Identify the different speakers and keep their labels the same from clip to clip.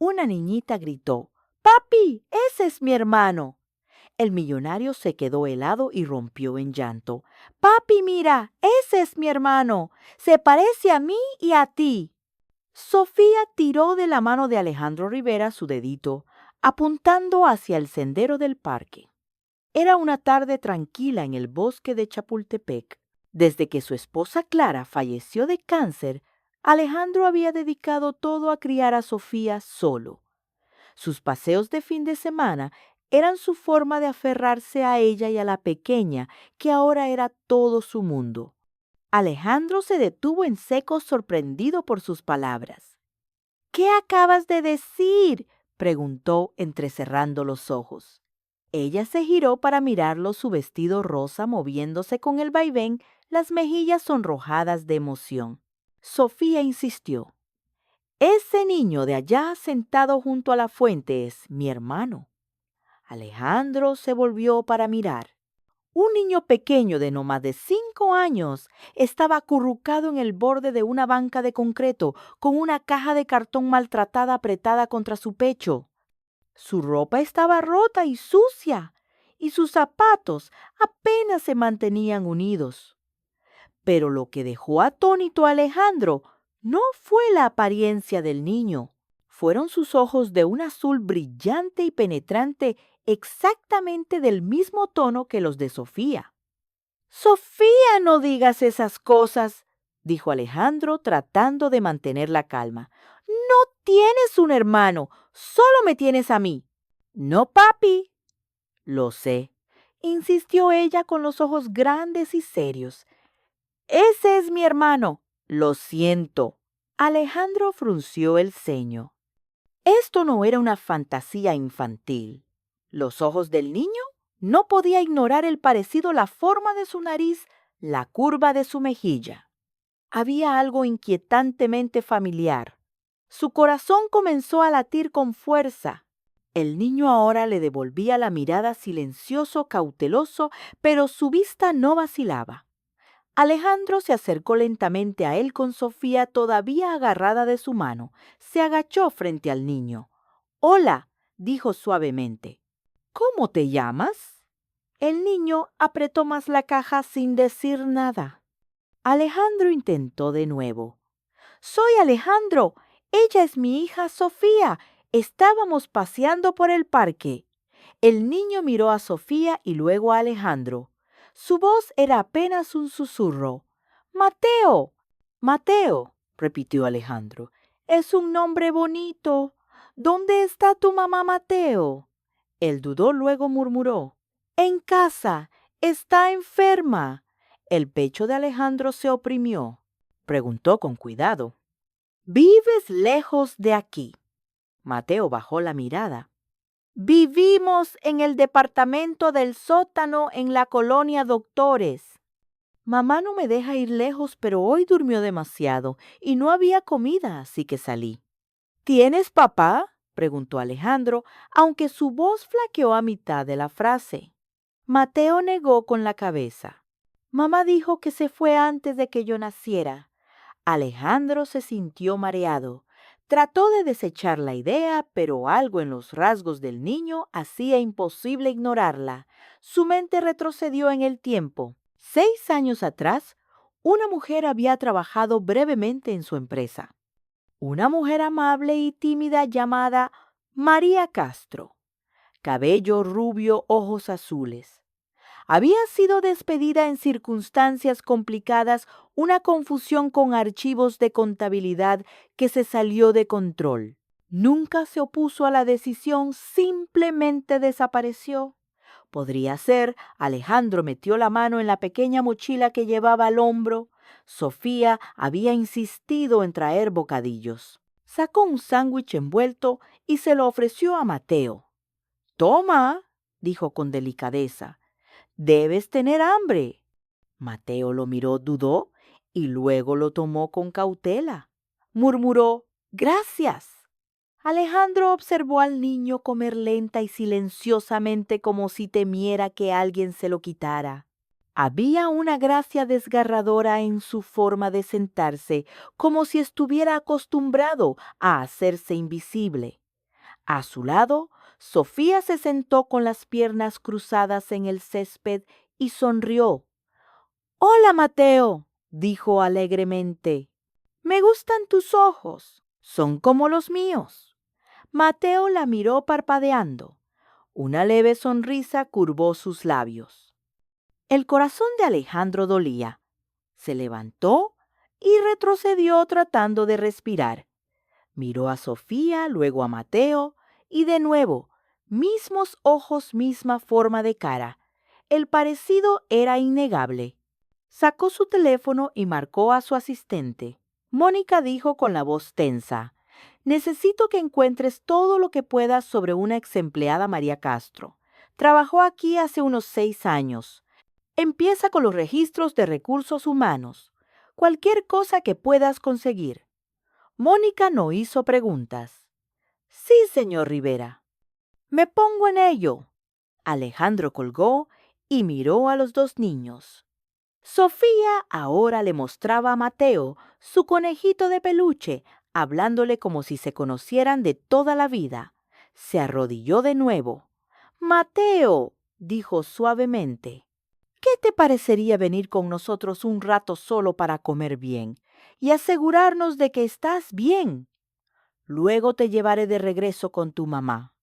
Speaker 1: Una niñita gritó: «¡Papi, ese es mi hermano!». El millonario se quedó helado y rompió en llanto. «Papi, mira, ese es mi hermano. Se parece a mí y a ti». Sofía tiró de la mano de Alejandro Rivera su dedito, apuntando hacia el sendero del parque. Era una tarde tranquila en el bosque de Chapultepec. Desde que su esposa Clara falleció de cáncer, Alejandro había dedicado todo a criar a Sofía solo. Sus paseos de fin de semana eran su forma de aferrarse a ella y a la pequeña, que ahora era todo su mundo. Alejandro se detuvo en seco, sorprendido por sus palabras. «¿Qué acabas de decir?», preguntó entrecerrando los ojos. Ella se giró para mirarlo, su vestido rosa moviéndose con el vaivén, las mejillas sonrojadas de emoción. Sofía insistió: «Ese niño de allá sentado junto a la fuente es mi hermano». Alejandro se volvió para mirar. Un niño pequeño de no más de 5 años estaba acurrucado en el borde de una banca de concreto con una caja de cartón maltratada apretada contra su pecho. Su ropa estaba rota y sucia, y sus zapatos apenas se mantenían unidos. Pero lo que dejó atónito a Alejandro no fue la apariencia del niño. Fueron sus ojos de un azul brillante y penetrante, exactamente del mismo tono que los de Sofía. «Sofía, no digas esas cosas», dijo Alejandro tratando de mantener la calma. «No tienes un hermano, solo me tienes a mí». «No, papi». «Lo sé», insistió ella con los ojos grandes y serios. «Ese es mi hermano». «Lo siento». Alejandro frunció el ceño. Esto no era una fantasía infantil. Los ojos del niño no podía ignorar el parecido, la forma de su nariz, la curva de su mejilla. Había algo inquietantemente familiar. Su corazón comenzó a latir con fuerza. El niño ahora le devolvía la mirada silencioso, cauteloso, pero su vista no vacilaba. Alejandro se acercó lentamente a él con Sofía todavía agarrada de su mano. Se agachó frente al niño. «Hola», dijo suavemente. «¿Cómo te llamas?». El niño apretó más la caja sin decir nada. Alejandro intentó de nuevo. «Soy Alejandro. Ella es mi hija Sofía. Estábamos paseando por el parque». El niño miró a Sofía y luego a Alejandro. Su voz era apenas un susurro. «Mateo». «Mateo», repitió Alejandro. «Es un nombre bonito. ¿Dónde está tu mamá, Mateo?». Él dudó, luego murmuró: «En casa. Está enferma». El pecho de Alejandro se oprimió. Preguntó con cuidado: «¿Vives lejos de aquí?». Mateo bajó la mirada. «Vivimos en el departamento del sótano en la colonia Doctores». «Mamá no me deja ir lejos, pero hoy durmió demasiado y no había comida, así que salí». «¿Tienes papá?», preguntó Alejandro, aunque su voz flaqueó a mitad de la frase. Mateo negó con la cabeza. «Mamá dijo que se fue antes de que yo naciera». Alejandro se sintió mareado. Trató de desechar la idea, pero algo en los rasgos del niño hacía imposible ignorarla. Su mente retrocedió en el tiempo. 6 años atrás, una mujer había trabajado brevemente en su empresa. Una mujer amable y tímida llamada María Castro. Cabello rubio, ojos azules. Había sido despedida en circunstancias complicadas, una confusión con archivos de contabilidad que se salió de control. Nunca se opuso a la decisión, simplemente desapareció. Podría ser. Alejandro metió la mano en la pequeña mochila que llevaba al hombro. Sofía había insistido en traer bocadillos. Sacó un sándwich envuelto y se lo ofreció a Mateo. «Toma», dijo con delicadeza. «Debes tener hambre». Mateo lo miró, dudó y luego lo tomó con cautela. Murmuró: «Gracias». Alejandro observó al niño comer lenta y silenciosamente como si temiera que alguien se lo quitara. Había una gracia desgarradora en su forma de sentarse, como si estuviera acostumbrado a hacerse invisible. A su lado, Sofía se sentó con las piernas cruzadas en el césped y sonrió. «Hola, Mateo», dijo alegremente. «Me gustan tus ojos. Son como los míos». Mateo la miró parpadeando. Una leve sonrisa curvó sus labios. El corazón de Alejandro dolía. Se levantó y retrocedió tratando de respirar. Miró a Sofía, luego a Mateo, y de nuevo, mismos ojos, misma forma de cara. El parecido era innegable. Sacó su teléfono y marcó a su asistente. Mónica dijo con la voz tensa: «Necesito que encuentres todo lo que puedas sobre una exempleada María Castro. Trabajó aquí hace unos 6 años. Empieza con los registros de recursos humanos. Cualquier cosa que puedas conseguir». Mónica no hizo preguntas. «Sí, señor Rivera». «Me pongo en ello». Alejandro colgó y miró a los 2 niños. Sofía ahora le mostraba a Mateo su conejito de peluche, hablándole como si se conocieran de toda la vida. Se arrodilló de nuevo. «Mateo», dijo suavemente, «¿qué te parecería venir con nosotros un rato solo para comer bien y asegurarnos de que estás bien? Luego te llevaré de regreso con tu mamá».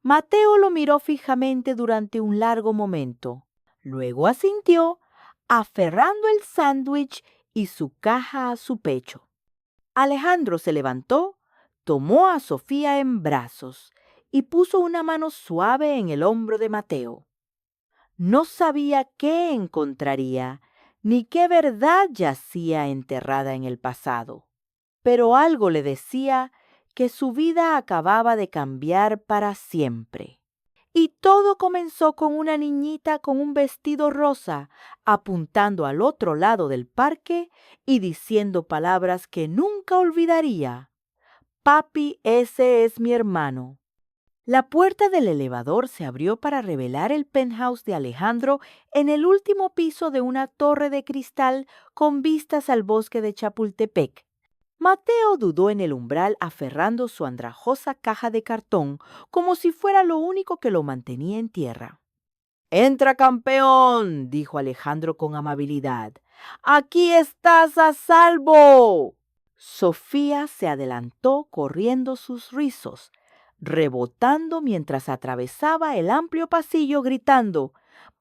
Speaker 1: Mateo lo miró fijamente durante un largo momento. Luego asintió, aferrando el sándwich y su caja a su pecho. Alejandro se levantó, tomó a Sofía en brazos y puso una mano suave en el hombro de Mateo. No sabía qué encontraría, ni qué verdad yacía enterrada en el pasado, pero algo le decía que su vida acababa de cambiar para siempre. Y todo comenzó con una niñita con un vestido rosa, apuntando al otro lado del parque y diciendo palabras que nunca olvidaría. «Papi, ese es mi hermano». La puerta del elevador se abrió para revelar el penthouse de Alejandro en el último piso de una torre de cristal con vistas al bosque de Chapultepec. Mateo dudó en el umbral aferrando su andrajosa caja de cartón como si fuera lo único que lo mantenía en tierra. «Entra, campeón», dijo Alejandro con amabilidad. «Aquí estás a salvo». Sofía se adelantó corriendo sus rizos, rebotando mientras atravesaba el amplio pasillo gritando: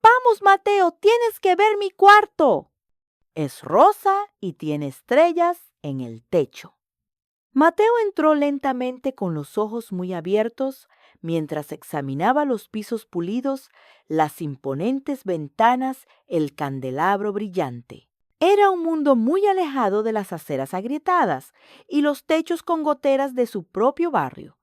Speaker 1: «¡Vamos, Mateo! ¡Tienes que ver mi cuarto!». Es rosa y tiene estrellas en el techo. Mateo entró lentamente con los ojos muy abiertos mientras examinaba los pisos pulidos, las imponentes ventanas, el candelabro brillante. Era un mundo muy alejado de las aceras agrietadas y los techos con goteras de su propio barrio.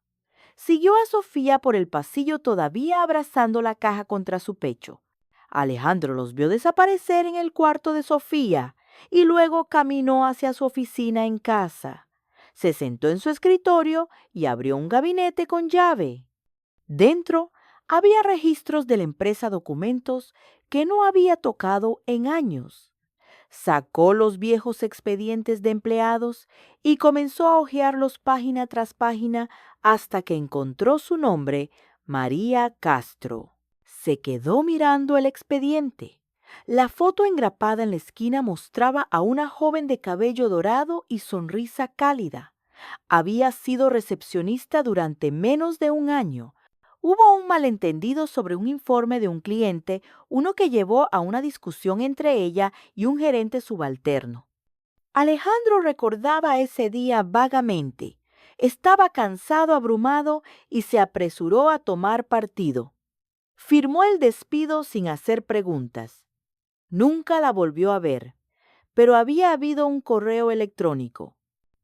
Speaker 1: Siguió a Sofía por el pasillo todavía abrazando la caja contra su pecho. Alejandro los vio desaparecer en el cuarto de Sofía y luego caminó hacia su oficina en casa. Se sentó en su escritorio y abrió un gabinete con llave. Dentro había registros de la empresa, documentos que no había tocado en años. Sacó los viejos expedientes de empleados y comenzó a hojearlos página tras página hasta que encontró su nombre, María Castro. Se quedó mirando el expediente. La foto engrapada en la esquina mostraba a una joven de cabello dorado y sonrisa cálida. Había sido recepcionista durante menos de un año. Hubo un malentendido sobre un informe de un cliente, uno que llevó a una discusión entre ella y un gerente subalterno. Alejandro recordaba ese día vagamente. Estaba cansado, abrumado y se apresuró a tomar partido. Firmó el despido sin hacer preguntas. Nunca la volvió a ver, pero había habido un correo electrónico.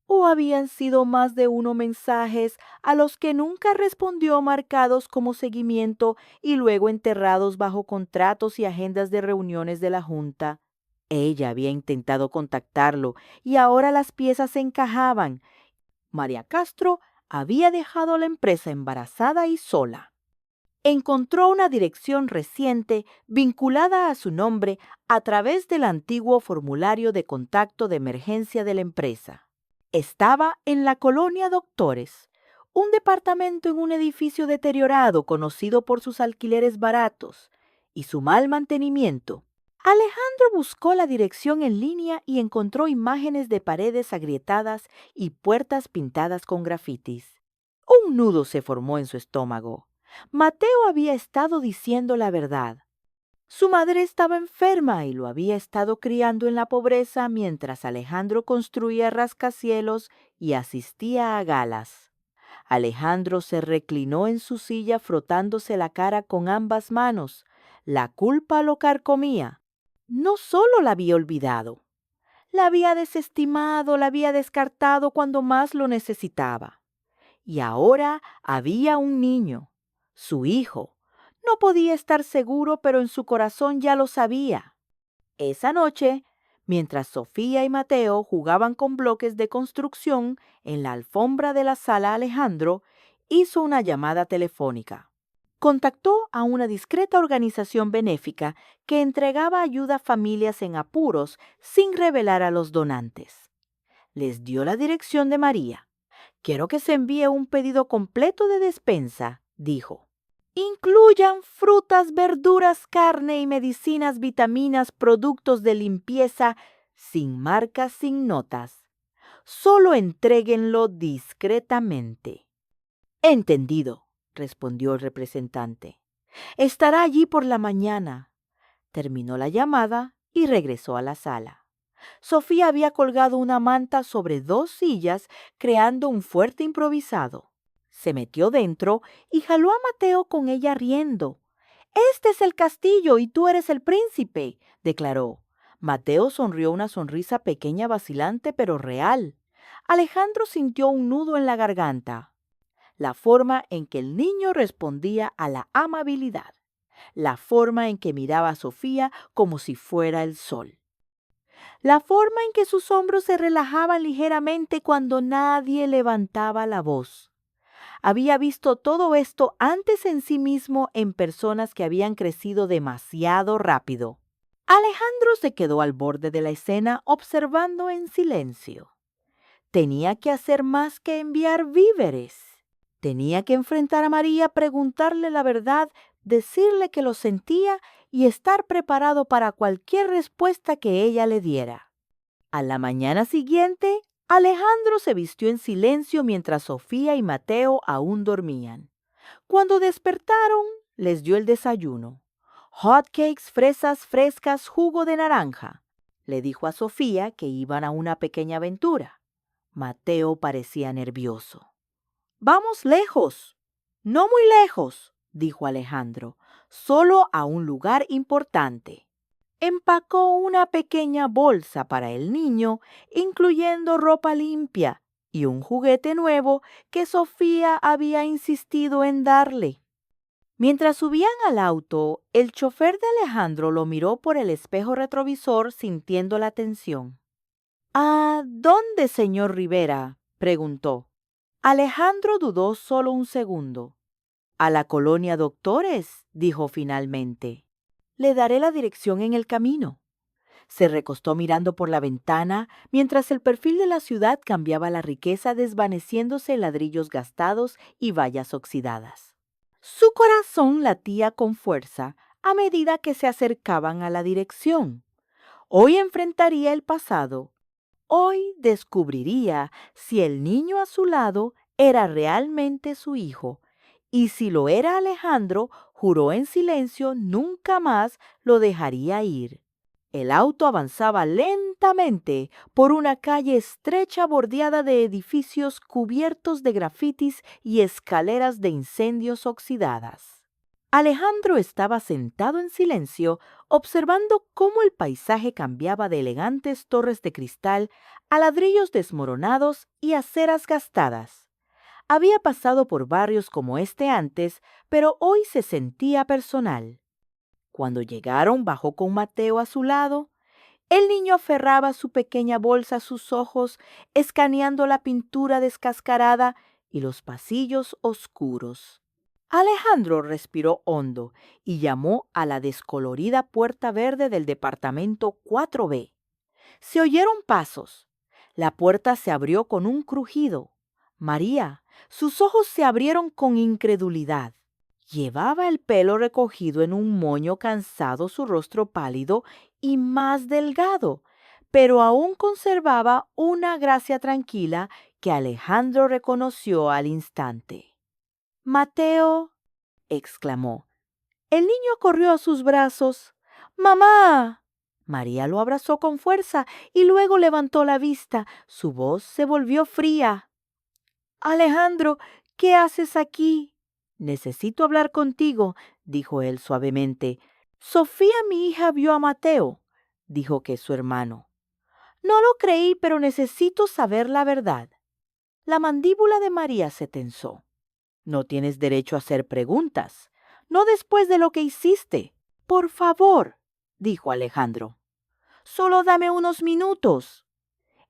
Speaker 1: ¿O habían sido más de uno mensajes a los que nunca respondió marcados como seguimiento y luego enterrados bajo contratos y agendas de reuniones de la Junta? Ella había intentado contactarlo y ahora las piezas se encajaban. María Castro había dejado la empresa embarazada y sola. Encontró una dirección reciente vinculada a su nombre a través del antiguo formulario de contacto de emergencia de la empresa. Estaba en la colonia Doctores, un departamento en un edificio deteriorado conocido por sus alquileres baratos y su mal mantenimiento. Alejandro buscó la dirección en línea y encontró imágenes de paredes agrietadas y puertas pintadas con grafitis. Un nudo se formó en su estómago. Mateo había estado diciendo la verdad. Su madre estaba enferma y lo había estado criando en la pobreza mientras Alejandro construía rascacielos y asistía a galas. Alejandro se reclinó en su silla frotándose la cara con ambas manos. La culpa lo carcomía. No solo la había olvidado, la había desestimado, la había descartado cuando más lo necesitaba. Y ahora había un niño, su hijo. No podía estar seguro, pero en su corazón ya lo sabía. Esa noche, mientras Sofía y Mateo jugaban con bloques de construcción en la alfombra de la sala, Alejandro hizo una llamada telefónica. Contactó a una discreta organización benéfica que entregaba ayuda a familias en apuros sin revelar a los donantes. Les dio la dirección de María. Quiero que se envíe un pedido completo de despensa, dijo. Incluyan frutas, verduras, carne y medicinas, vitaminas, productos de limpieza, sin marcas, sin notas. Solo entréguenlo discretamente. Entendido, respondió el representante. Estará allí por la mañana. Terminó la llamada y regresó a la sala. Sofía había colgado una manta sobre 2 sillas, creando un fuerte improvisado. Se metió dentro y jaló a Mateo con ella riendo. «Este es el castillo y tú eres el príncipe», declaró. Mateo sonrió una sonrisa pequeña, vacilante, pero real. Alejandro sintió un nudo en la garganta. La forma en que el niño respondía a la amabilidad. La forma en que miraba a Sofía como si fuera el sol. La forma en que sus hombros se relajaban ligeramente cuando nadie levantaba la voz. Había visto todo esto antes en sí mismo en personas que habían crecido demasiado rápido. Alejandro se quedó al borde de la escena observando en silencio. Tenía que hacer más que enviar víveres. Tenía que enfrentar a María, preguntarle la verdad, decirle que lo sentía y estar preparado para cualquier respuesta que ella le diera. A la mañana siguiente, Alejandro se vistió en silencio mientras Sofía y Mateo aún dormían. Cuando despertaron, les dio el desayuno. Hot cakes, fresas frescas, jugo de naranja. Le dijo a Sofía que iban a una pequeña aventura. Mateo parecía nervioso. «Vamos lejos». «No muy lejos», dijo Alejandro, «solo a un lugar importante». Empacó una pequeña bolsa para el niño, incluyendo ropa limpia y un juguete nuevo que Sofía había insistido en darle. Mientras subían al auto, el chofer de Alejandro lo miró por el espejo retrovisor sintiendo la tensión. «¿A dónde, señor Rivera?», preguntó. Alejandro dudó solo un segundo. «A la colonia Doctores», dijo finalmente. «Le daré la dirección en el camino». Se recostó mirando por la ventana mientras el perfil de la ciudad cambiaba la riqueza desvaneciéndose en ladrillos gastados y vallas oxidadas. Su corazón latía con fuerza a medida que se acercaban a la dirección. Hoy enfrentaría el pasado. Hoy descubriría si el niño a su lado era realmente su hijo, y si lo era Alejandro, juró en silencio nunca más lo dejaría ir. El auto avanzaba lentamente por una calle estrecha bordeada de edificios cubiertos de grafitis y escaleras de incendios oxidadas. Alejandro estaba sentado en silencio, observando cómo el paisaje cambiaba de elegantes torres de cristal a ladrillos desmoronados y aceras gastadas. Había pasado por barrios como este antes, pero hoy se sentía personal. Cuando llegaron, bajó con Mateo a su lado. El niño aferraba su pequeña bolsa a sus ojos, escaneando la pintura descascarada y los pasillos oscuros. Alejandro respiró hondo y llamó a la descolorida puerta verde del departamento 4B. Se oyeron pasos. La puerta se abrió con un crujido. María, Sus ojos se abrieron con incredulidad. Llevaba el pelo recogido en un moño cansado, su rostro pálido y más delgado, pero aún conservaba una gracia tranquila que Alejandro reconoció al instante. «Mateo», exclamó. El niño corrió a sus brazos. «¡Mamá!». María lo abrazó con fuerza y luego levantó la vista. Su voz se volvió fría. «Alejandro, ¿qué haces aquí?». «Necesito hablar contigo», dijo él suavemente. «Sofía, mi hija, vio a Mateo», dijo que es su hermano. «No lo creí, pero necesito saber la verdad». La mandíbula de María se tensó. «No tienes derecho a hacer preguntas, no después de lo que hiciste. Por favor», dijo Alejandro. «Solo dame unos minutos».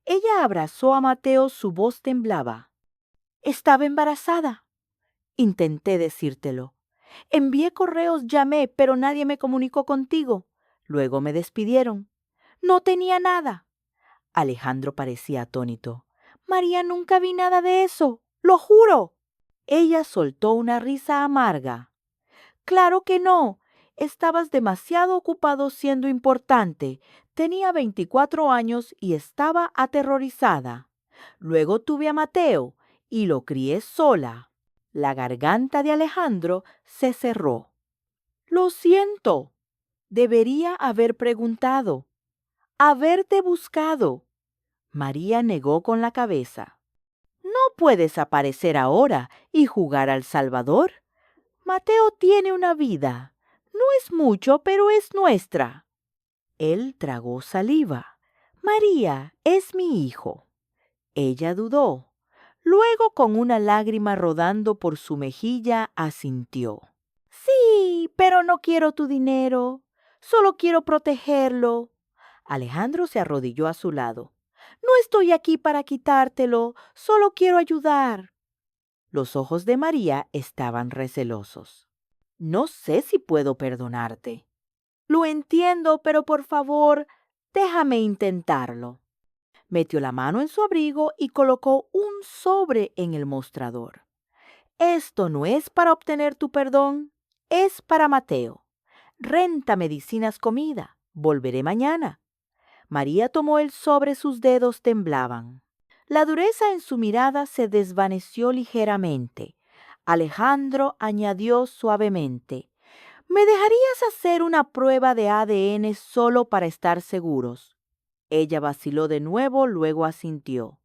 Speaker 1: Ella abrazó a Mateo, su voz temblaba. «Estaba embarazada. Intenté decírtelo. Envié correos, llamé, pero nadie me comunicó contigo. Luego me despidieron. No tenía nada». Alejandro parecía atónito. «María, nunca vi nada de eso. ¡Lo juro!». Ella soltó una risa amarga. «Claro que no. Estabas demasiado ocupado siendo importante. Tenía 24 años y estaba aterrorizada. Luego tuve a Mateo y lo crié sola». La garganta de Alejandro se cerró. «Lo siento. Debería haber preguntado. Haberte buscado». María negó con la cabeza. «No puedes aparecer ahora y jugar al salvador. Mateo tiene una vida. No es mucho, pero es nuestra». Él tragó saliva. «María es mi hijo». Ella dudó. Luego, con una lágrima rodando por su mejilla, asintió. «Sí, pero no quiero tu dinero. Solo quiero protegerlo». Alejandro se arrodilló a su lado. «No estoy aquí para quitártelo. Solo quiero ayudar». Los ojos de María estaban recelosos. «No sé si puedo perdonarte». «Lo entiendo, pero por favor, déjame intentarlo». Metió la mano en su abrigo y colocó un sobre en el mostrador. «Esto no es para obtener tu perdón, es para Mateo. Renta, medicinas, comida. Volveré mañana». María tomó el sobre, sus dedos temblaban. La dureza en su mirada se desvaneció ligeramente. Alejandro añadió suavemente: «¿Me dejarías hacer una prueba de ADN solo para estar seguros?». Ella vaciló de nuevo, luego asintió.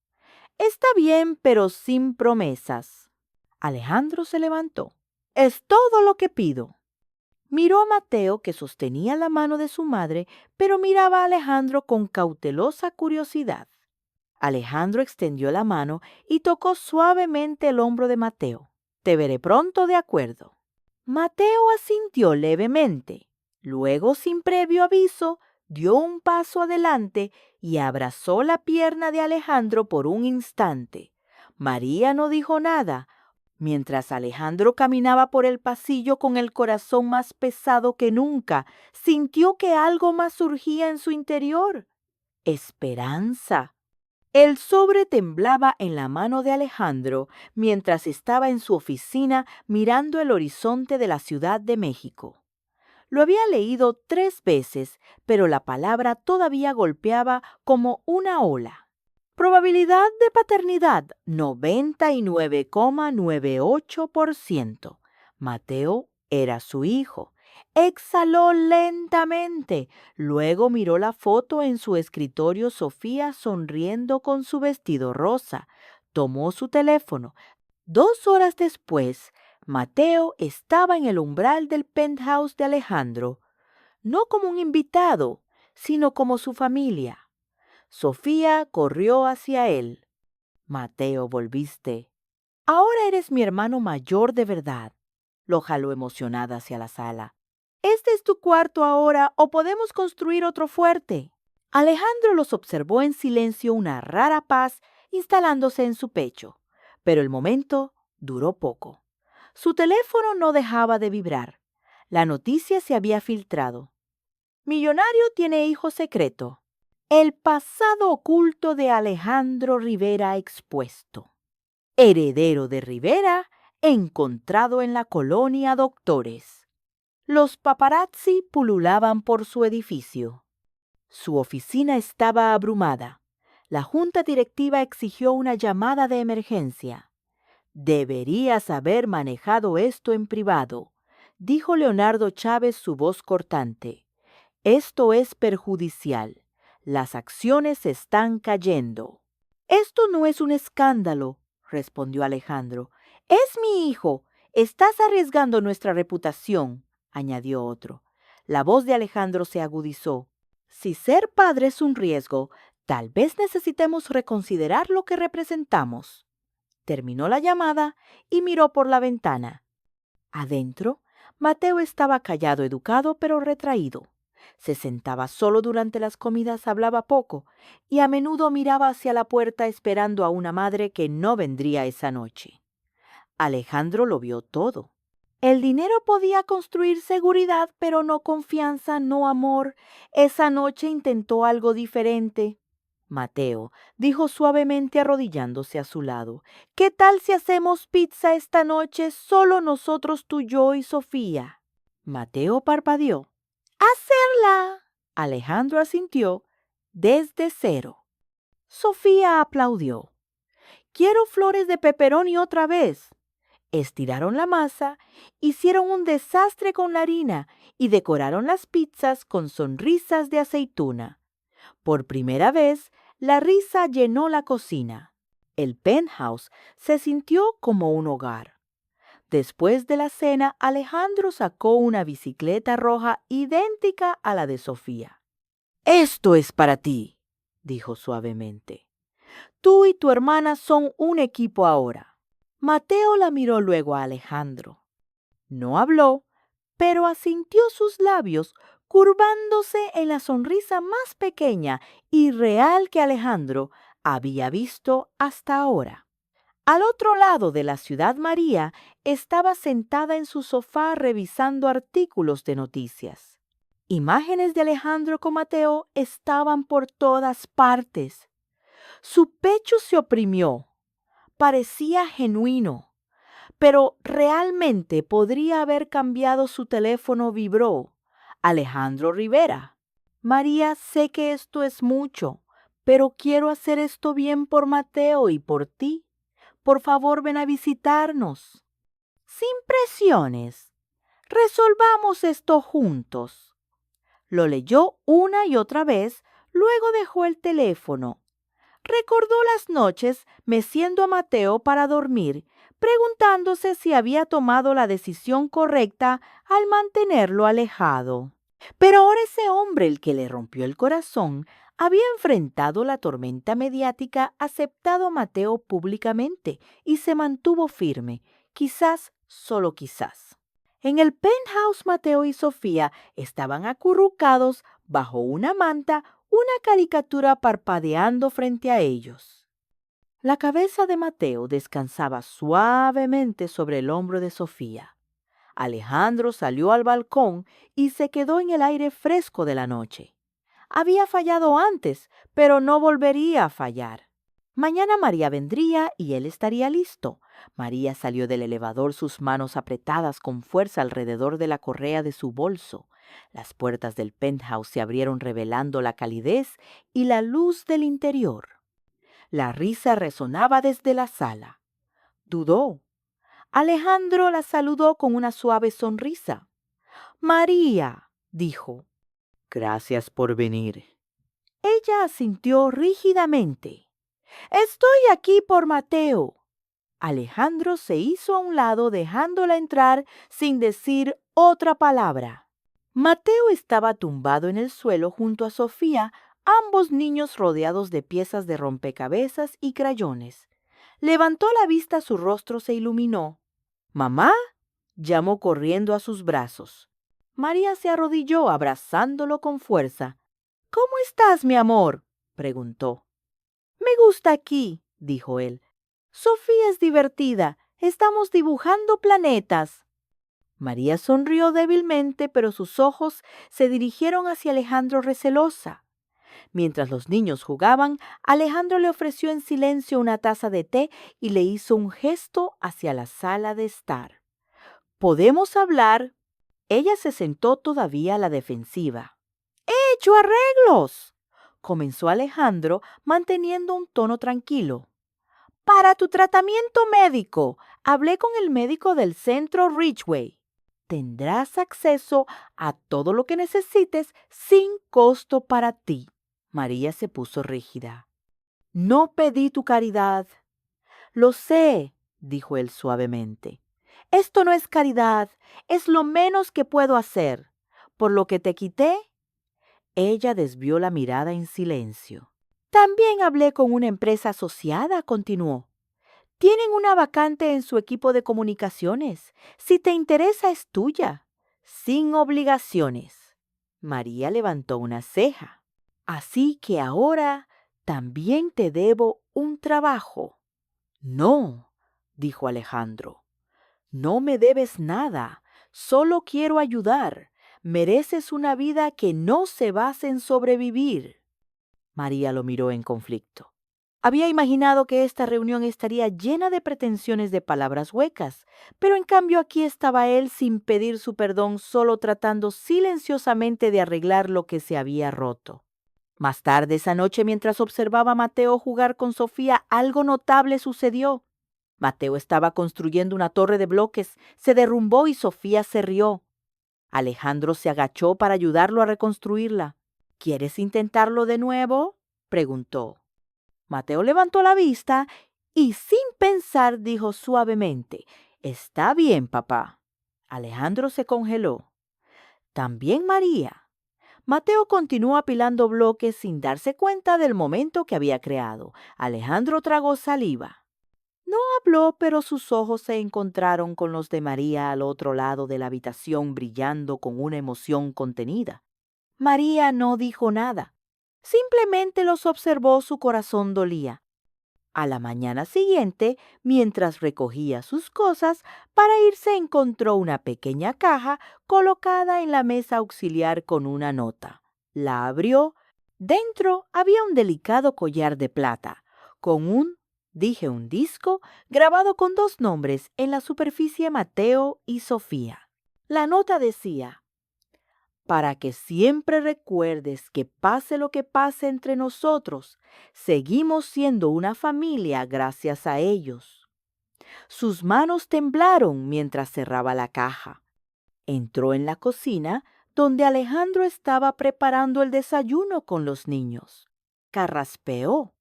Speaker 1: «Está bien, pero sin promesas». Alejandro se levantó. «Es todo lo que pido». Miró a Mateo, que sostenía la mano de su madre, pero miraba a Alejandro con cautelosa curiosidad. Alejandro extendió la mano y tocó suavemente el hombro de Mateo. «Te veré pronto, de acuerdo». Mateo asintió levemente. Luego, sin previo aviso, dio un paso adelante y abrazó la pierna de Alejandro por un instante. María no dijo nada, mientras Alejandro caminaba por el pasillo con el corazón más pesado que nunca. Sintió que algo más surgía en su interior. Esperanza. El sobre temblaba en la mano de Alejandro mientras estaba en su oficina mirando el horizonte de la Ciudad de México. Lo había leído 3 veces, pero la palabra todavía golpeaba como una ola. Probabilidad de paternidad 99,98%. Mateo era su hijo. Exhaló lentamente. Luego miró la foto en su escritorio, Sofía sonriendo con su vestido rosa. Tomó su teléfono. 2 horas después, Mateo estaba en el umbral del penthouse de Alejandro, no como un invitado, sino como su familia. Sofía corrió hacia él. «Mateo, volviste. Ahora eres mi hermano mayor de verdad». Lo jaló emocionada hacia la sala. «Este es tu cuarto ahora, o podemos construir otro fuerte». Alejandro los observó en silencio, una rara paz instalándose en su pecho. Pero el momento duró poco. Su teléfono no dejaba de vibrar. La noticia se había filtrado. «Millonario tiene hijo secreto. El pasado oculto de Alejandro Rivera expuesto». heredero de Rivera, encontrado en la colonia Doctores. Los paparazzi pululaban por su edificio. Su oficina estaba abrumada. La junta directiva exigió una llamada de emergencia. «Deberías haber manejado esto en privado», dijo Leonardo Chávez, su voz cortante. «Esto es perjudicial. Las acciones están cayendo». «Esto no es un escándalo», respondió Alejandro. «Es mi hijo. Estás arriesgando nuestra reputación», añadió otro. La voz de Alejandro se agudizó. «Si ser padre es un riesgo, tal vez necesitemos reconsiderar lo que representamos». Terminó la llamada y miró por la ventana. Adentro, Mateo estaba callado, educado, pero retraído. Se sentaba solo durante las comidas, hablaba poco y a menudo miraba hacia la puerta esperando a una madre que no vendría esa noche. Alejandro lo vio todo. El dinero podía construir seguridad, pero no confianza, no amor. Esa noche intentó algo diferente. «Mateo», dijo suavemente arrodillándose a su lado, «¿qué tal si hacemos pizza esta noche, solo nosotros, tú, yo y Sofía?» Mateo parpadeó. «¡Hacerla!» Alejandro asintió. «Desde cero». Sofía aplaudió. «Quiero flores de pepperoni otra vez». Estiraron la masa, hicieron un desastre con la harina y decoraron las pizzas con sonrisas de aceituna. Por primera vez, la risa llenó la cocina. El penthouse se sintió como un hogar. Después de la cena, Alejandro sacó una bicicleta roja idéntica a la de Sofía. «Esto es para ti», dijo suavemente. «Tú y tu hermana son un equipo ahora». Mateo la miró luego a Alejandro. No habló, pero asintió sus labios, curvándose en la sonrisa más pequeña y real que Alejandro había visto hasta ahora. Al otro lado de la ciudad, María estaba sentada en su sofá revisando artículos de noticias. Imágenes de Alejandro con Mateo estaban por todas partes. Su pecho se oprimió. Parecía genuino, pero realmente podría haber cambiado. Su teléfono vibró. Alejandro Rivera. «María, sé que esto es mucho, pero quiero hacer esto bien por Mateo y por ti. Por favor, ven a visitarnos». «Sin presiones. Resolvamos esto juntos». Lo leyó una y otra vez, luego dejó el teléfono. Recordó las noches meciendo a Mateo para dormir, preguntándose si había tomado la decisión correcta al mantenerlo alejado. Pero ahora ese hombre, el que le rompió el corazón, había enfrentado la tormenta mediática, aceptado a Mateo públicamente y se mantuvo firme, quizás, solo quizás. En el penthouse, Mateo y Sofía estaban acurrucados bajo una manta, una caricatura parpadeando frente a ellos. La cabeza de Mateo descansaba suavemente sobre el hombro de Sofía. Alejandro salió al balcón y se quedó en el aire fresco de la noche. Había fallado antes, pero no volvería a fallar. Mañana María vendría y él estaría listo. María salió del elevador, sus manos apretadas con fuerza alrededor de la correa de su bolso. Las puertas del penthouse se abrieron revelando la calidez y la luz del interior. La risa resonaba desde la sala. Dudó. Alejandro la saludó con una suave sonrisa. «María», dijo. «Gracias por venir». Ella asintió rígidamente. «Estoy aquí por Mateo». Alejandro se hizo a un lado dejándola entrar sin decir otra palabra. Mateo estaba tumbado en el suelo junto a Sofía, ambos niños rodeados de piezas de rompecabezas y crayones. Levantó la vista, su rostro se iluminó. «¿Mamá?», llamó corriendo a sus brazos. María se arrodilló abrazándolo con fuerza. «¿Cómo estás, mi amor?», preguntó. «Me gusta aquí», dijo él. «Sofía es divertida. Estamos dibujando planetas». María sonrió débilmente, pero sus ojos se dirigieron hacia Alejandro recelosa. Mientras los niños jugaban, Alejandro le ofreció en silencio una taza de té y le hizo un gesto hacia la sala de estar. ¿Podemos hablar? Ella se sentó todavía a la defensiva. ¡He hecho arreglos!, comenzó Alejandro, manteniendo un tono tranquilo. Para tu tratamiento médico, hablé con el médico del centro Ridgeway. Tendrás acceso a todo lo que necesites sin costo para ti. María se puso rígida. No pedí tu caridad. Lo sé, dijo él suavemente. Esto no es caridad, es lo menos que puedo hacer. Por lo que te quité. Ella desvió la mirada en silencio. También hablé con una empresa asociada, continuó. Tienen una vacante en su equipo de comunicaciones. Si te interesa, es tuya. Sin obligaciones. María levantó una ceja. Así que ahora también te debo un trabajo. No, dijo Alejandro. No me debes nada. Solo quiero ayudar. Mereces una vida que no se base en sobrevivir. María lo miró en conflicto. Había imaginado que esta reunión estaría llena de pretensiones de palabras huecas, pero en cambio aquí estaba él sin pedir su perdón, solo tratando silenciosamente de arreglar lo que se había roto. Más tarde esa noche, mientras observaba a Mateo jugar con Sofía, algo notable sucedió. Mateo estaba construyendo una torre de bloques, se derrumbó y Sofía se rió. Alejandro se agachó para ayudarlo a reconstruirla. ¿Quieres intentarlo de nuevo?, preguntó. Mateo levantó la vista y sin pensar dijo suavemente, «Está bien, papá». Alejandro se congeló. También María. Mateo continuó apilando bloques sin darse cuenta del momento que había creado. Alejandro tragó saliva. No habló, pero sus ojos se encontraron con los de María al otro lado de la habitación, brillando con una emoción contenida. María no dijo nada. Simplemente los observó, su corazón dolía. A la mañana siguiente, mientras recogía sus cosas, para irse encontró una pequeña caja colocada en la mesa auxiliar con una nota. La abrió. Dentro había un delicado collar de plata, con un disco grabado con 2 nombres en la superficie: Mateo y Sofía. La nota decía: para que siempre recuerdes que pase lo que pase entre nosotros, seguimos siendo una familia gracias a ellos. Sus manos temblaron mientras cerraba la caja. Entró en la cocina, donde Alejandro estaba preparando el desayuno con los niños. Carraspeó.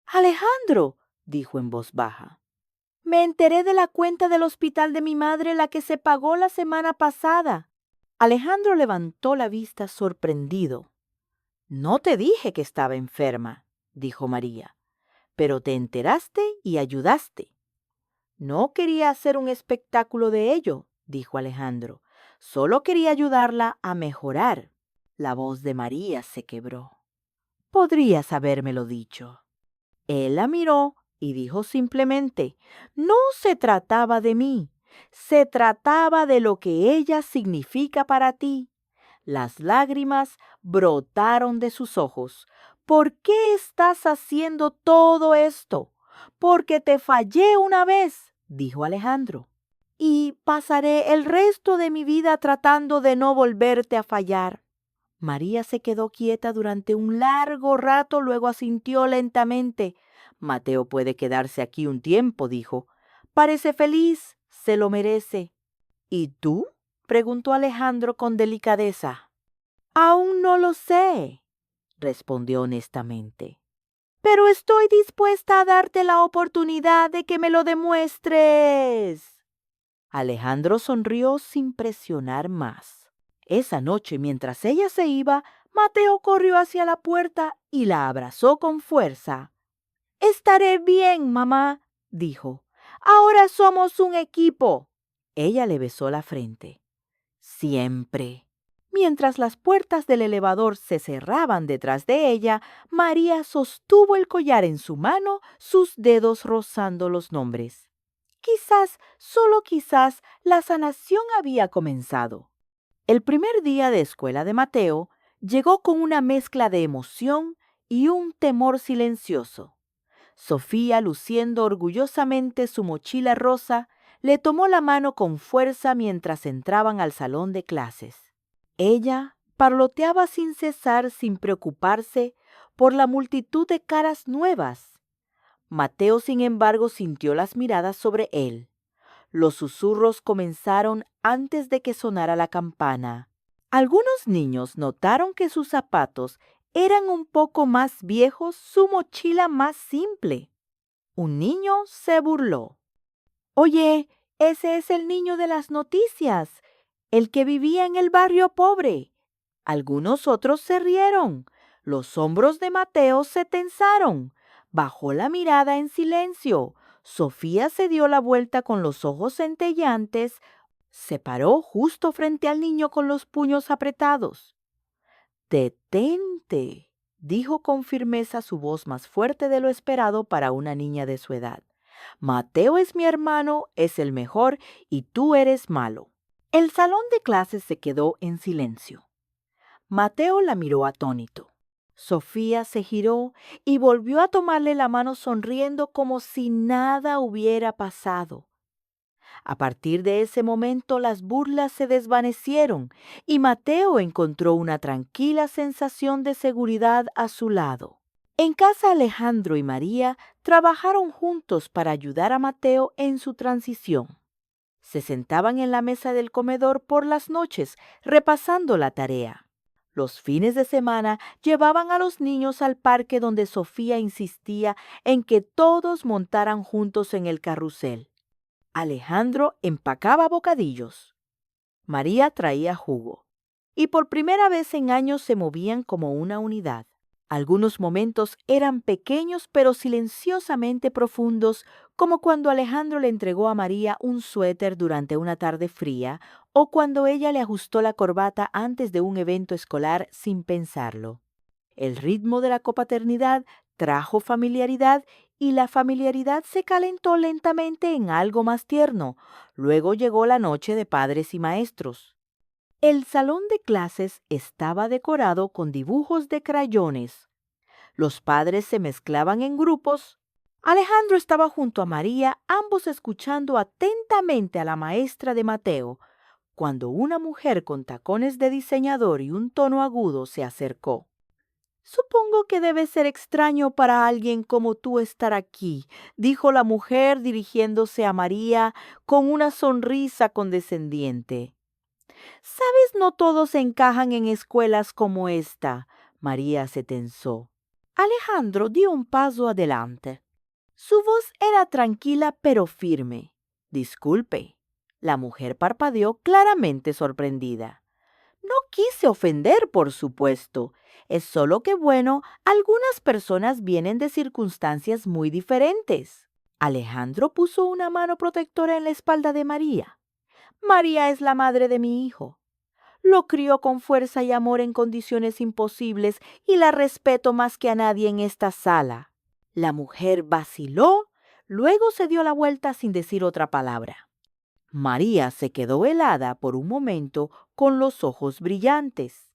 Speaker 1: «Alejandro», dijo en voz baja, «me enteré de la cuenta del hospital de mi madre, la que se pagó la semana pasada». Alejandro levantó la vista sorprendido. «No te dije que estaba enferma», dijo María, «pero te enteraste y ayudaste». «No quería hacer un espectáculo de ello», dijo Alejandro. «Solo quería ayudarla a mejorar». La voz de María se quebró. «Podrías habérmelo dicho». Él la miró y dijo simplemente: «No se trataba de mí. Se trataba de lo que ella significa para ti». Las lágrimas brotaron de sus ojos. «¿Por qué estás haciendo todo esto?» «Porque te fallé una vez», dijo Alejandro. «Y pasaré el resto de mi vida tratando de no volverte a fallar». María se quedó quieta durante un largo rato, luego asintió lentamente. «Mateo puede quedarse aquí un tiempo», dijo. «Parece feliz, se lo merece». «¿Y tú?», preguntó Alejandro con delicadeza. «Aún no lo sé», respondió honestamente. «Pero estoy dispuesta a darte la oportunidad de que me lo demuestres». Alejandro sonrió sin presionar más. Esa noche, mientras ella se iba, Mateo corrió hacia la puerta y la abrazó con fuerza. «Estaré bien, mamá», dijo. «Ahora somos un equipo». Ella le besó la frente. «Siempre». Mientras las puertas del elevador se cerraban detrás de ella, María sostuvo el collar en su mano, sus dedos rozando los nombres. Quizás, solo quizás, la sanación había comenzado. El primer día de escuela de Mateo Llegó con una mezcla de emoción y un temor silencioso. Sofía, luciendo orgullosamente su mochila rosa, le tomó la mano con fuerza mientras entraban al salón de clases. Ella parloteaba sin cesar, sin preocuparse por la multitud de caras nuevas. Mateo, sin embargo, sintió las miradas sobre él. Los susurros comenzaron antes de que sonara la campana. Algunos niños notaron que sus zapatos eran un poco más viejos, su mochila más simple. Un niño se burló. Oye, ese es el niño de las noticias, el que vivía en el barrio pobre. Algunos otros se rieron. Los hombros de Mateo se tensaron. Bajó la mirada en silencio. Sofía se dio la vuelta con los ojos centelleantes. Se paró justo frente al niño con los puños apretados. «Detente», dijo con firmeza, su voz más fuerte de lo esperado para una niña de su edad. «Mateo es mi hermano, es el mejor, y tú eres malo». El salón de clases se quedó en silencio. Mateo la miró atónito. Sofía se giró y volvió a tomarle la mano sonriendo como si nada hubiera pasado. A partir de ese momento las burlas se desvanecieron y Mateo encontró una tranquila sensación de seguridad a su lado. En casa, Alejandro y María trabajaron juntos para ayudar a Mateo en su transición. Se sentaban en la mesa del comedor por las noches, repasando la tarea. Los fines de semana llevaban a los niños al parque donde Sofía insistía en que todos montaran juntos en el carrusel. Alejandro empacaba bocadillos. María traía jugo. Y por primera vez en años se movían como una unidad. Algunos momentos eran pequeños pero silenciosamente profundos, como cuando Alejandro le entregó a María un suéter durante una tarde fría o cuando ella le ajustó la corbata antes de un evento escolar sin pensarlo. El ritmo de la copaternidad trajo familiaridad y la familiaridad se calentó lentamente en algo más tierno. Luego llegó la noche de padres y maestros. El salón de clases estaba decorado con dibujos de crayones. Los padres se mezclaban en grupos. Alejandro estaba junto a María, ambos escuchando atentamente a la maestra de Mateo, cuando una mujer con tacones de diseñador y un tono agudo se acercó. «Supongo que debe ser extraño para alguien como tú estar aquí», dijo la mujer dirigiéndose a María con una sonrisa condescendiente. «Sabes, no todos encajan en escuelas como esta». María se tensó. Alejandro dio un paso adelante. Su voz era tranquila pero firme. «Disculpe». La mujer parpadeó, claramente sorprendida. «No quise ofender, por supuesto. Es solo que, bueno, algunas personas vienen de circunstancias muy diferentes». Alejandro puso una mano protectora en la espalda de María. «María es la madre de mi hijo. Lo crió con fuerza y amor en condiciones imposibles y la respeto más que a nadie en esta sala». La mujer vaciló, luego se dio la vuelta sin decir otra palabra. María se quedó helada por un momento con los ojos brillantes.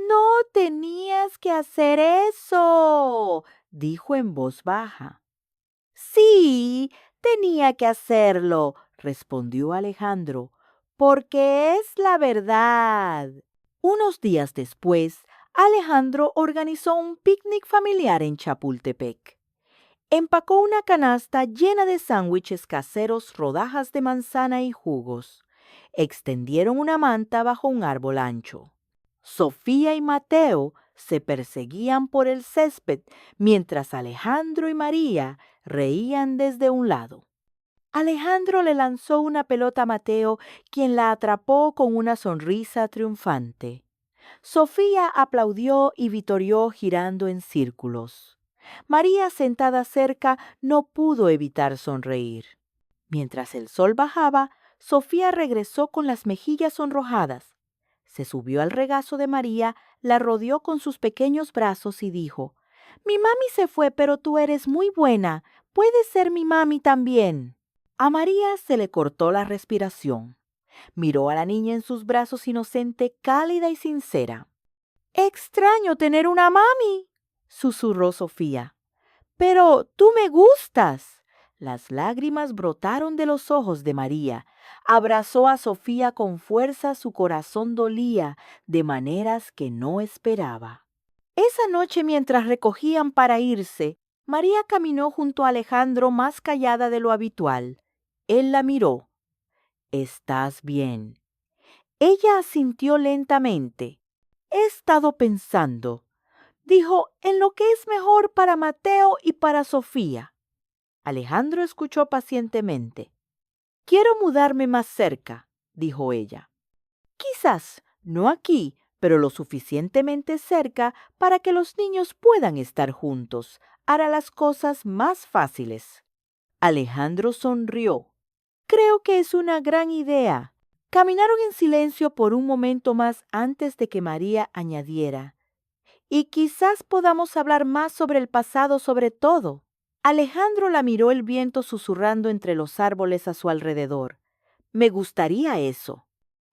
Speaker 1: «No tenías que hacer eso», dijo en voz baja. «Sí, tenía que hacerlo», respondió Alejandro, «porque es la verdad». Unos días después, Alejandro organizó un picnic familiar en Chapultepec. Empacó una canasta llena de sándwiches caseros, rodajas de manzana y jugos. Extendieron una manta bajo un árbol ancho. Sofía y Mateo se perseguían por el césped, mientras Alejandro y María reían desde un lado. Alejandro le lanzó una pelota a Mateo, quien la atrapó con una sonrisa triunfante. Sofía aplaudió y vitorió girando en círculos. María, sentada cerca, no pudo evitar sonreír. Mientras el sol bajaba, Sofía regresó con las mejillas sonrojadas. Se subió al regazo de María, la rodeó con sus pequeños brazos y dijo: «Mi mami se fue, pero tú eres muy buena. Puedes ser mi mami también». A María se le cortó la respiración. Miró a la niña en sus brazos inocente, cálida y sincera. Extraño tener una mami, susurró Sofía. Pero tú me gustas. Las lágrimas brotaron de los ojos de María. Abrazó a Sofía con fuerza, su corazón dolía de maneras que no esperaba. Esa noche, mientras recogían para irse, María caminó junto a Alejandro más callada de lo habitual. Él la miró. ¿Estás bien? Ella asintió lentamente. He estado pensando, dijo, en lo que es mejor para Mateo y para Sofía. Alejandro escuchó pacientemente. Quiero mudarme más cerca, dijo ella. Quizás no aquí, pero lo suficientemente cerca para que los niños puedan estar juntos. Hará las cosas más fáciles. Alejandro sonrió. Creo que es una gran idea. Caminaron en silencio por un momento más antes de que María añadiera. Y quizás podamos hablar más sobre el pasado sobre todo. Alejandro la miró el viento susurrando entre los árboles a su alrededor. Me gustaría eso.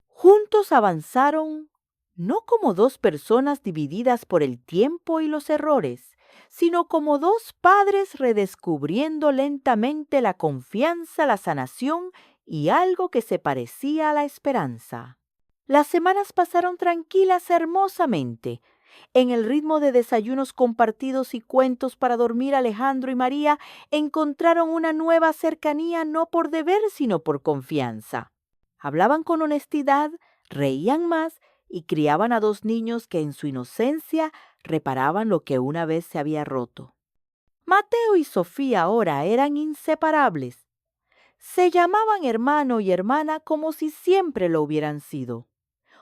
Speaker 1: Juntos avanzaron, no como dos personas divididas por el tiempo y los errores, sino como dos padres redescubriendo lentamente la confianza, la sanación y algo que se parecía a la esperanza. Las semanas pasaron tranquilas hermosamente. En el ritmo de desayunos compartidos y cuentos para dormir, Alejandro y María encontraron una nueva cercanía no por deber, sino por confianza. Hablaban con honestidad, reían más y criaban a dos niños que en su inocencia reparaban lo que una vez se había roto. Mateo y Sofía ahora eran inseparables. Se llamaban hermano y hermana como si siempre lo hubieran sido.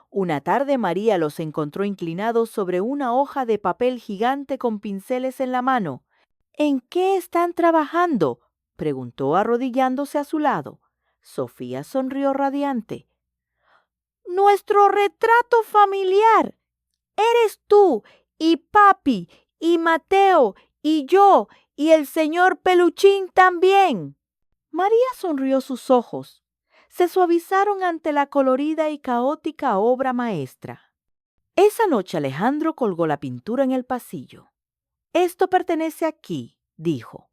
Speaker 1: Una tarde María los encontró inclinados sobre una hoja de papel gigante con pinceles en la mano. ¿En qué están trabajando?, preguntó arrodillándose a su lado. Sofía sonrió radiante. Nuestro retrato familiar. Eres tú, y papi, y Mateo, y yo, y el señor Peluchín también. María sonrió sus ojos. Se suavizaron ante la colorida y caótica obra maestra. Esa noche Alejandro colgó la pintura en el pasillo. Esto pertenece aquí, dijo.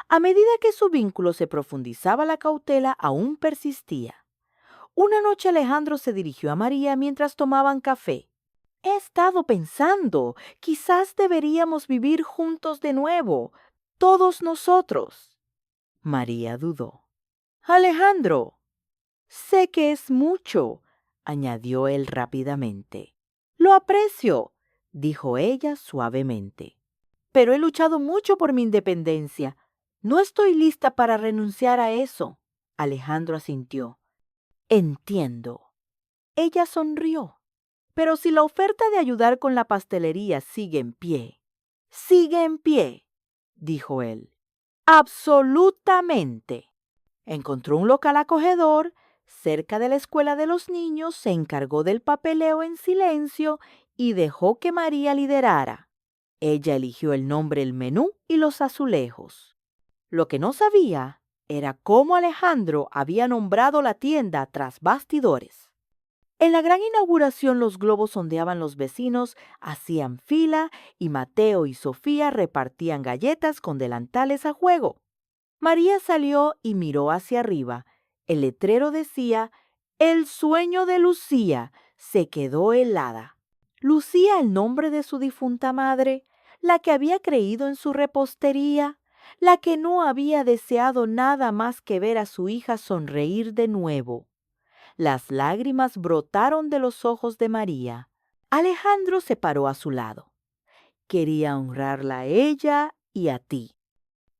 Speaker 1: A medida que su vínculo se profundizaba, la cautela aún persistía. Una noche Alejandro se dirigió a María mientras tomaban café. He estado pensando, quizás deberíamos vivir juntos de nuevo, todos nosotros. María dudó. Alejandro, sé que es mucho, añadió él rápidamente. Lo aprecio, dijo ella suavemente. Pero he luchado mucho por mi independencia. No estoy lista para renunciar a eso. Alejandro asintió. Entiendo. Ella sonrió. Pero si la oferta de ayudar con la pastelería sigue en pie, dijo él. Absolutamente. Encontró un local acogedor cerca de la escuela de los niños, se encargó del papeleo en silencio y dejó que María liderara. Ella eligió el nombre, el menú y los azulejos. Lo que no sabía era cómo Alejandro había nombrado la tienda tras bastidores. En la gran inauguración los globos ondeaban, los vecinos hacían fila y Mateo y Sofía repartían galletas con delantales a juego. María salió y miró hacia arriba. El letrero decía, «El sueño de Lucía». Se quedó helada. ¿Lucía el nombre de su difunta madre? ¿La que había creído en su repostería? ¿La que no había deseado nada más que ver a su hija sonreír de nuevo? Las lágrimas brotaron de los ojos de María. Alejandro se paró a su lado. Quería honrarla a ella y a ti.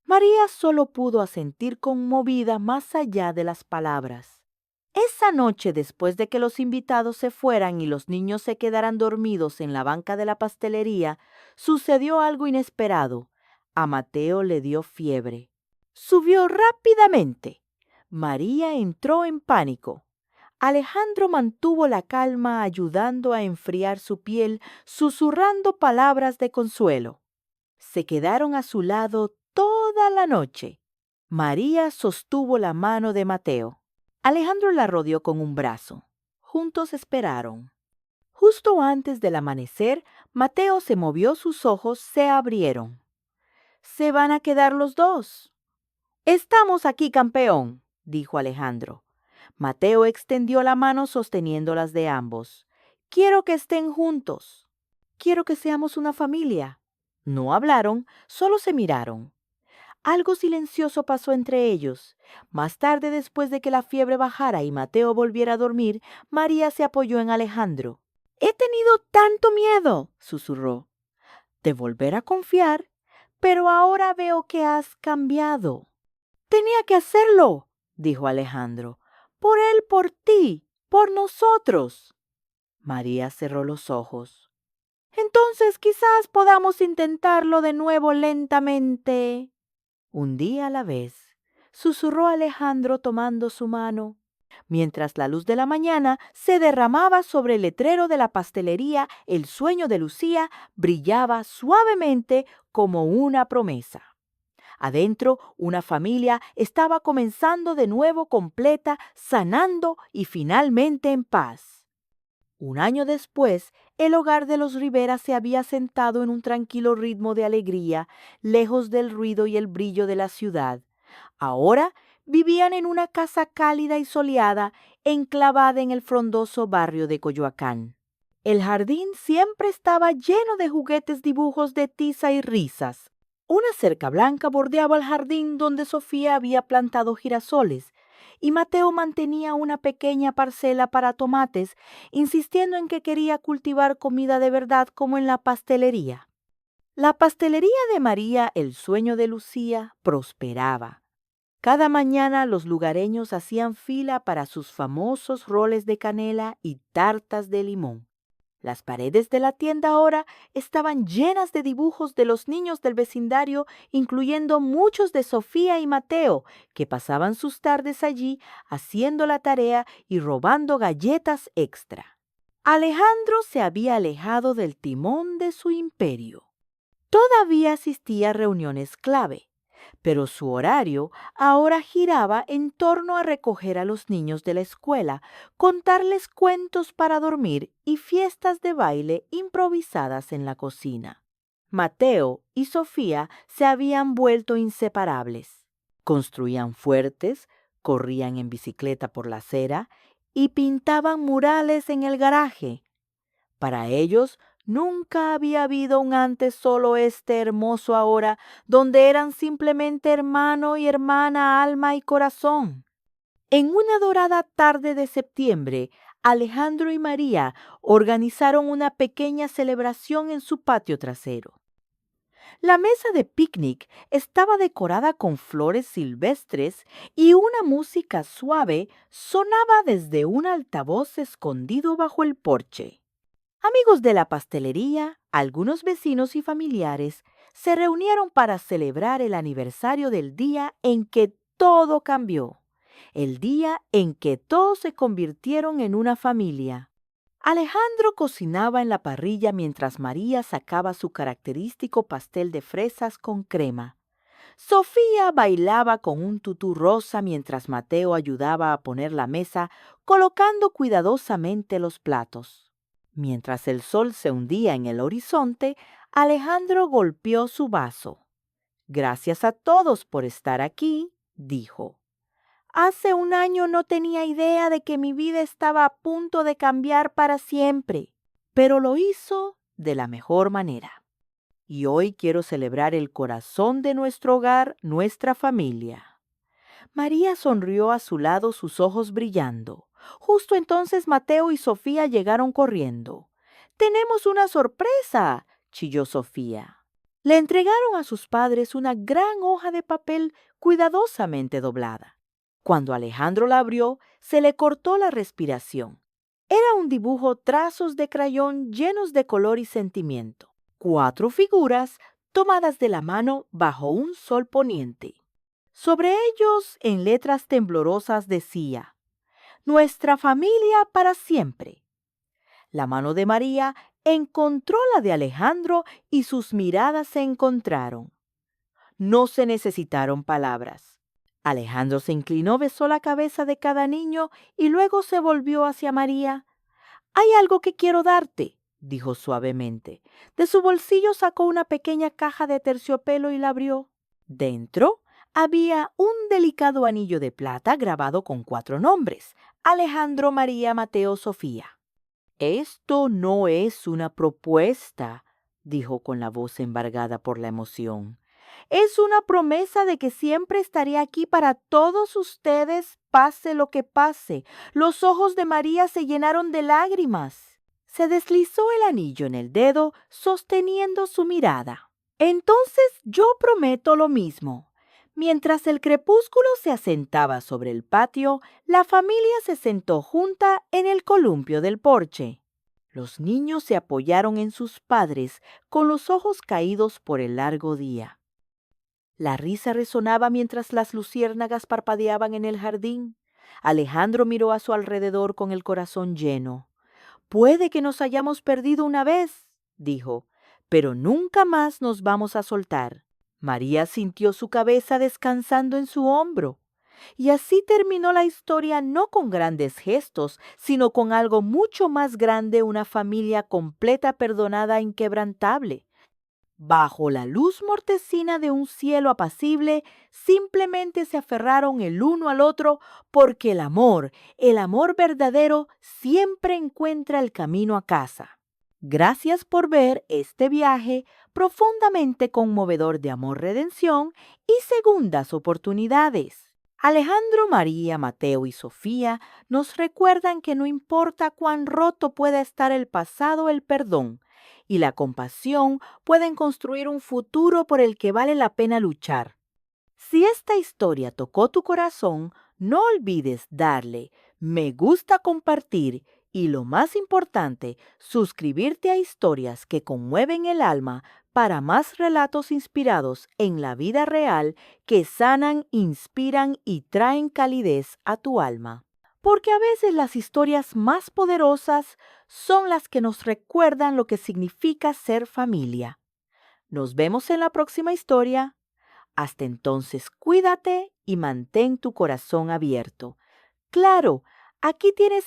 Speaker 1: María solo pudo asentir conmovida más allá de las palabras. Esa noche, después de que los invitados se fueran y los niños se quedaran dormidos en la banca de la pastelería, sucedió algo inesperado. A Mateo le dio fiebre. Subió rápidamente. María entró en pánico. Alejandro mantuvo la calma, ayudando a enfriar su piel, susurrando palabras de consuelo. Se quedaron a su lado toda la noche. María sostuvo la mano de Mateo. Alejandro la rodeó con un brazo. Juntos esperaron. Justo antes del amanecer, Mateo se movió, sus ojos se abrieron. ¿Se van a quedar los dos? Estamos aquí, campeón, dijo Alejandro. Mateo extendió la mano sosteniendo las de ambos. Quiero que estén juntos. Quiero que seamos una familia. No hablaron, solo se miraron. Algo silencioso pasó entre ellos. Más tarde, después de que la fiebre bajara y Mateo volviera a dormir, María se apoyó en Alejandro. He tenido tanto miedo, susurró, de volver a confiar, pero ahora veo que has cambiado. Tenía que hacerlo, dijo Alejandro. Por él, por ti, por nosotros. María cerró los ojos. Entonces quizás podamos intentarlo de nuevo lentamente. Un día a la vez, susurró Alejandro tomando su mano, mientras la luz de la mañana se derramaba sobre el letrero de la pastelería. El sueño de Lucía brillaba suavemente como una promesa. Adentro, una familia estaba comenzando de nuevo, completa, sanando y finalmente en paz. Un año después, el hogar de los Rivera se había sentado en un tranquilo ritmo de alegría, lejos del ruido y el brillo de la ciudad. Ahora vivían en una casa cálida y soleada, enclavada en el frondoso barrio de Coyoacán. El jardín siempre estaba lleno de juguetes, dibujos de tiza y risas. Una cerca blanca bordeaba el jardín donde Sofía había plantado girasoles, y Mateo mantenía una pequeña parcela para tomates, insistiendo en que quería cultivar comida de verdad como en la pastelería. La pastelería de María, el sueño de Lucía, prosperaba. Cada mañana los lugareños hacían fila para sus famosos roles de canela y tartas de limón. Las paredes de la tienda ahora estaban llenas de dibujos de los niños del vecindario, incluyendo muchos de Sofía y Mateo, que pasaban sus tardes allí haciendo la tarea y robando galletas extra. Alejandro se había alejado del timón de su imperio. Todavía asistía a reuniones clave, pero su horario ahora giraba en torno a recoger a los niños de la escuela, contarles cuentos para dormir y fiestas de baile improvisadas en la cocina. Mateo y Sofía se habían vuelto inseparables. Construían fuertes, corrían en bicicleta por la acera y pintaban murales en el garaje. Para ellos, nunca había habido un antes, solo este hermoso ahora, donde eran simplemente hermano y hermana, alma y corazón. En una dorada tarde de septiembre, Alejandro y María organizaron una pequeña celebración en su patio trasero. La mesa de picnic estaba decorada con flores silvestres y una música suave sonaba desde un altavoz escondido bajo el porche. Amigos de la pastelería, algunos vecinos y familiares se reunieron para celebrar el aniversario del día en que todo cambió, el día en que todos se convirtieron en una familia. Alejandro cocinaba en la parrilla mientras María sacaba su característico pastel de fresas con crema. Sofía bailaba con un tutú rosa mientras Mateo ayudaba a poner la mesa, colocando cuidadosamente los platos. Mientras el sol se hundía en el horizonte, Alejandro golpeó su vaso. Gracias a todos por estar aquí, dijo. Hace un año no tenía idea de que mi vida estaba a punto de cambiar para siempre, pero lo hizo de la mejor manera. Y hoy quiero celebrar el corazón de nuestro hogar, nuestra familia. María sonrió a su lado, sus ojos brillando. Justo entonces Mateo y Sofía llegaron corriendo. «¡Tenemos una sorpresa!», chilló Sofía. Le entregaron a sus padres una gran hoja de papel cuidadosamente doblada. Cuando Alejandro la abrió, se le cortó la respiración. Era un dibujo, trazos de crayón llenos de color y sentimiento. 4 figuras tomadas de la mano bajo un sol poniente. Sobre ellos, en letras temblorosas, decía: «Nuestra familia para siempre». La mano de María encontró la de Alejandro y sus miradas se encontraron. No se necesitaron palabras. Alejandro se inclinó, besó la cabeza de cada niño y luego se volvió hacia María. Hay algo que quiero darte, dijo suavemente. De su bolsillo sacó una pequeña caja de terciopelo y la abrió. Dentro había un delicado anillo de plata grabado con 4 nombres: Alejandro, María, Mateo, Sofía. Esto no es una propuesta, dijo con la voz embargada por la emoción. Es una promesa de que siempre estaré aquí para todos ustedes, pase lo que pase. Los ojos de María se llenaron de lágrimas. Se deslizó el anillo en el dedo, sosteniendo su mirada. Entonces yo prometo lo mismo. Mientras el crepúsculo se asentaba sobre el patio, la familia se sentó junta en el columpio del porche. Los niños se apoyaron en sus padres con los ojos caídos por el largo día. La risa resonaba mientras las luciérnagas parpadeaban en el jardín. Alejandro miró a su alrededor con el corazón lleno. Puede que nos hayamos perdido una vez, dijo, pero nunca más nos vamos a soltar. María sintió su cabeza descansando en su hombro. Y así terminó la historia, no con grandes gestos, sino con algo mucho más grande: una familia completa, perdonada, inquebrantable. Bajo la luz mortecina de un cielo apacible, simplemente se aferraron el uno al otro, porque el amor verdadero, siempre encuentra el camino a casa. Gracias por ver este viaje profundamente conmovedor de amor-redención y segundas oportunidades. Alejandro, María, Mateo y Sofía nos recuerdan que no importa cuán roto pueda estar el pasado, el perdón y la compasión pueden construir un futuro por el que vale la pena luchar. Si esta historia tocó tu corazón, no olvides darle me gusta, compartir y, lo más importante, suscribirte a Historias que Conmueven el Alma para más relatos inspirados en la vida real que sanan, inspiran y traen calidez a tu alma. Porque a veces las historias más poderosas son las que nos recuerdan lo que significa ser familia. Nos vemos en la próxima historia. Hasta entonces, cuídate y mantén tu corazón abierto. Claro, aquí tienes